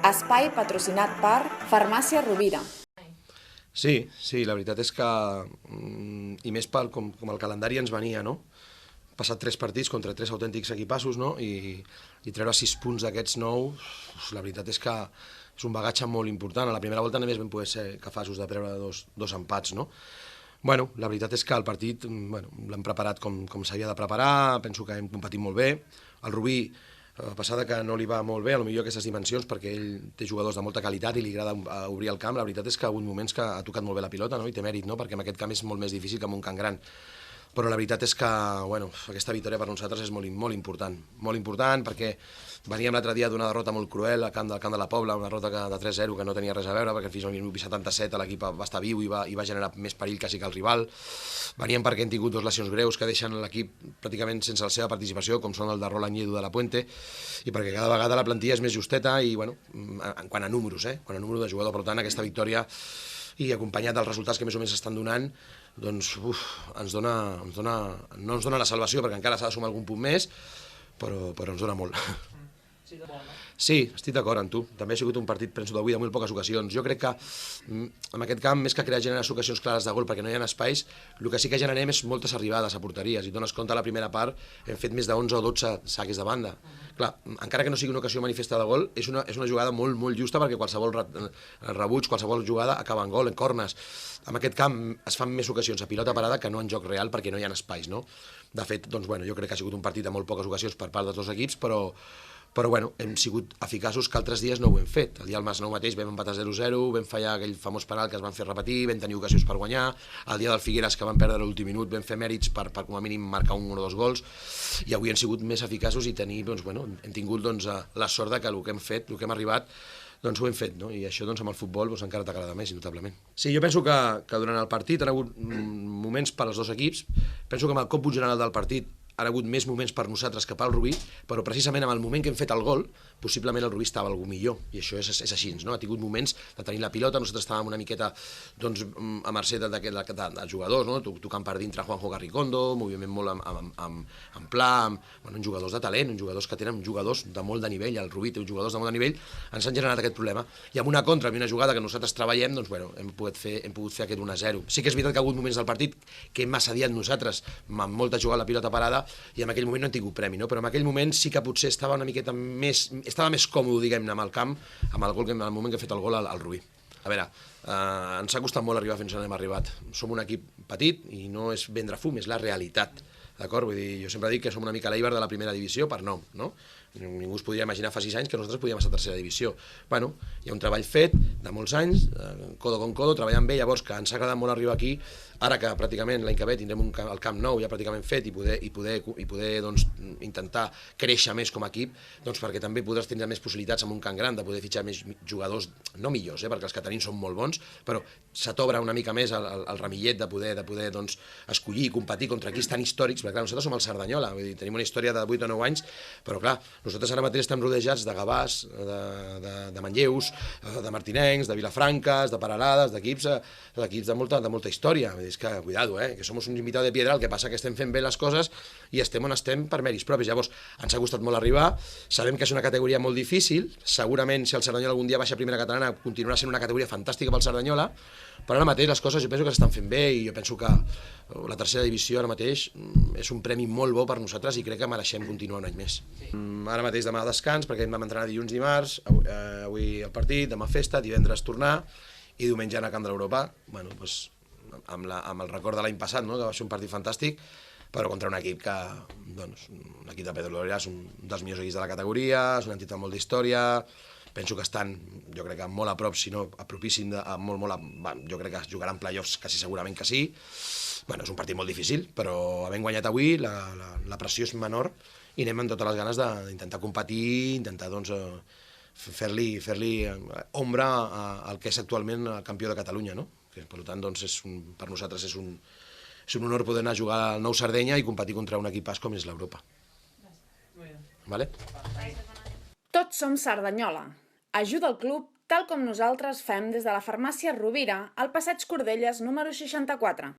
Espai patrocinat per Farmàcia Rovira. Sí, la veritat és que, i més com el calendari ens venia, no? Passat 3 partits contra 3 autèntics equipassos, no? I treure 6 punts d'aquests 9, la veritat és que és un bagatge molt important. A la primera volta només vam poder ser capaços de treure dos empats, no? Bueno, la veritat és que el partit l'hem preparat com s'havia de preparar, penso que hem competit molt bé. El Rubí, a pesar que no li va molt bé, potser aquestes dimensions, perquè ell té jugadors de molta qualitat i li agrada obrir el camp, la veritat és que ha hagut moments que ha tocat molt bé la pilota, no? I té mèrit, no? Perquè en aquest camp és molt més difícil que en un camp gran. Però la veritat és que aquesta victòria per nosaltres és molt important perquè veníem l'altre dia d'una derrota molt cruel al camp de la Pobla, una derrota de 3-0 que no tenia res a veure, perquè fins al minut 77 l'equip va estar viu i va generar més perill quasi que el rival. Veníem perquè hem tingut 2 lesions greus que deixen l'equip pràcticament sense la seva participació, com són el de Roland i Edu de la Puente, i perquè cada vegada la plantilla és més justeta i, en quant a números, quan a número de jugador, per tant, aquesta victòria i acompanyat dels resultats que més o menys estan donant, doncs no ens dona la salvació, perquè encara s'ha de sumar algun punt més, però ens dona molt. Sí, estic d'acord amb tu. També ha sigut un partit, penso, d'avui de molt poques ocasions. Jo crec que en aquest camp, més que crear generacions ocasions clares de gol perquè no hi ha espais, el que sí que generem és moltes arribades a porteries. I dones compte, a la primera part hem fet més de 11 o 12 saques de banda. Clar, encara que no sigui una ocasió manifesta de gol, és una jugada molt, molt justa perquè qualsevol rebuig, qualsevol jugada acaba en gol, en cornes. En aquest camp es fan més ocasions a pilota parada que no en joc real perquè no hi ha espais, no? De fet, jo crec que ha sigut un partit de molt poques ocasions per part dels dos equips, però hem sigut eficaços que altres dies no ho hem fet. El dia del Masnou mateix vam empatar 0-0, vam fallar aquell famós penal que es van fer repetir, vam tenir ocasions per guanyar, el dia del Figueres que van perdre l'últim minut vam fer mèrits per com a mínim marcar 1 o 2 gols, i avui hem sigut més eficaços i hem tingut la sort que el que hem fet, el que hem arribat, ho hem fet, no? I això amb el futbol encara t'agrada més, indubtablement. Sí, jo penso que durant el partit han hagut moments per als dos equips, penso que amb el còmput general del partit han hagut més moments per nosaltres que pel Rubí, però precisament en el moment que hem fet el gol, possiblement el Rubí estava algú millor, i això és així, no? Ha tingut moments de tenir la pilota, nosaltres estàvem una miqueta a mercè dels jugadors, no? Tocant per dintre Juanjo Garricondo, moviment molt en pla, amb jugadors de talent, jugadors que tenen jugadors de molt de nivell, el Rubí té jugadors de molt de nivell, ens han generat aquest problema. I amb una contra, amb una jugada que nosaltres treballem, hem pogut fer aquest 1-0. Sí que és veritat que ha hagut moments del partit que hem assediat nosaltres, amb molta jugada a la pilota parada, i en aquell moment no hem tingut premi, no? Però en aquell moment sí que potser estava una miqueta més còmode, diguem-ne, amb el camp, amb el gol, en el moment que ha fet el gol al Rubí. A veure, ens ha costat molt arribar fins on hem arribat. Som un equip petit i no és vendre fum, és la realitat, d'acord? Vull dir, jo sempre dic que som una mica l'Eibar de la primera divisió per nom, no? Ningú es podria imaginar fa 6 anys que nosaltres podíem estar a tercera divisió. Hi ha un treball fet de molts anys, codo con codo, treballant bé, llavors que ens ha agradat molt arribar aquí, ara que pràcticament l'any que ve tindrem el camp nou ja pràcticament fet i poder intentar créixer més com a equip, perquè també podràs tenir més possibilitats en un camp gran de poder fitxar més jugadors, no millors, perquè els que tenim són molt bons, però se t'obre una mica més el ramillet de poder escollir i competir contra equips tan històrics, perquè clar, nosaltres som el Cerdanyola, vull dir, tenim una història de 8 o 9 anys, però clar, nosaltres ara mateix estem rodejats de Gavàs, de Manlleus, de Martinencs, de Vilafranques, de Peralades, d'equips de molta història. És que, cuidado, que som un invitado de piedra, el que passa que estem fent bé les coses i estem on estem per mèrits propis. Llavors, ens ha costat molt arribar, sabem que és una categoria molt difícil, segurament si el Cerdanyola algun dia baixa a primera catalana continuarà sent una categoria fantàstica pel Cerdanyola, però ara mateix les coses jo penso que s'estan fent bé i jo penso que la tercera divisió ara mateix és un premi molt bo per nosaltres i crec que mereixem continuar un any més. Ara mateix demà descans perquè vam entrenar dilluns, dimarts, avui el partit, demà festa, divendres tornar i diumenge anar a Camp de l'Europa, amb el record de l'any passat, que va ser un partit fantàstic, però contra un equip que, un equip de Pedro Lorea és un dels millors equips de la categoria, és una entitat molt d'història, penso que estan, jo crec que molt a prop, si no apropíssim, jo crec que jugaran playoffs quasi segurament que sí. És un partit molt difícil, però havent guanyat avui la pressió és menor i anem amb totes les ganes d'intentar competir, intentar fer-li ombra al que és actualment el campió de Catalunya, no? Per tant, per nosaltres és un honor poder anar a jugar al Nou Sardenya i competir contra un equipàs com és l'Europa. Vale? Tots som Cerdanyola. Ajuda el club tal com nosaltres fem des de la Farmàcia Rovira al passeig Cordelles número 64.